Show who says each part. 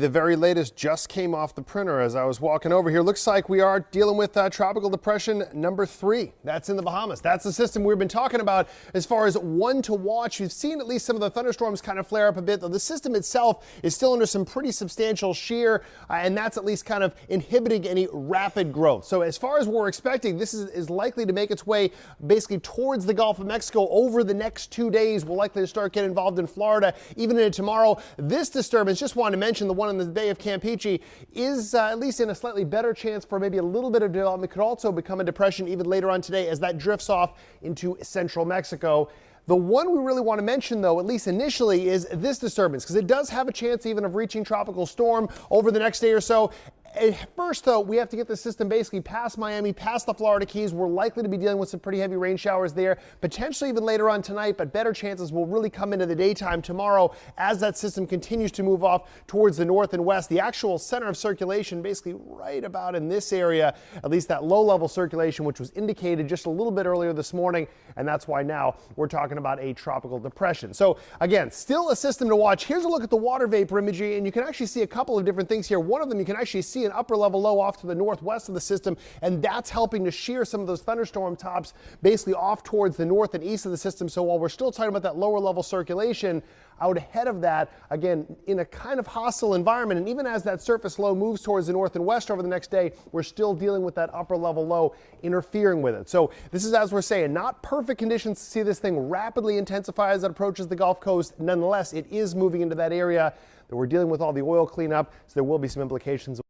Speaker 1: The very latest just came off the printer as I was walking over here. Looks like we are dealing with tropical depression number 3. That's in the Bahamas. That's the system we've been talking about as far as one to watch. We've seen at least some of the thunderstorms kind of flare up a bit, though the system itself is still under some pretty substantial shear, and that's at least kind of inhibiting any rapid growth. So as far as we're expecting, this is likely to make its way basically towards the Gulf of Mexico over the next 2 days. We're likely to start getting involved in Florida even into tomorrow. This disturbance, just wanted to mention, the one in the Bay of Campeche, is at least in a slightly better chance for maybe a little bit of development. Could also become a depression even later on today as that drifts off into central Mexico. The one we really want to mention, though, at least initially, is this disturbance, because it does have a chance even of reaching tropical storm over the next day or so. At first, though, we have to get the system basically past Miami, past the Florida Keys. We're likely to be dealing with some pretty heavy rain showers there, potentially even later on tonight, but better chances will really come into the daytime tomorrow as that system continues to move off towards the north and west. The actual center of circulation basically right about in this area, at least that low-level circulation, which was indicated just a little bit earlier this morning, and that's why now we're talking about a tropical depression. So again, still a system to watch. Here's a look at the water vapor imagery, and you can actually see a couple of different things here. One of them, you can actually see an upper level low off to the northwest of the system, and that's helping to shear some of those thunderstorm tops basically off towards the north and east of the system. So while we're still talking about that lower level circulation, out ahead of that, again, in a kind of hostile environment, and even as that surface low moves towards the north and west over the next day, we're still dealing with that upper level low interfering with it. So this is, as we're saying, not perfect conditions to see this thing rapidly intensify as it approaches the Gulf Coast. Nonetheless, it is moving into that area that we're dealing with all the oil cleanup, so there will be some implications.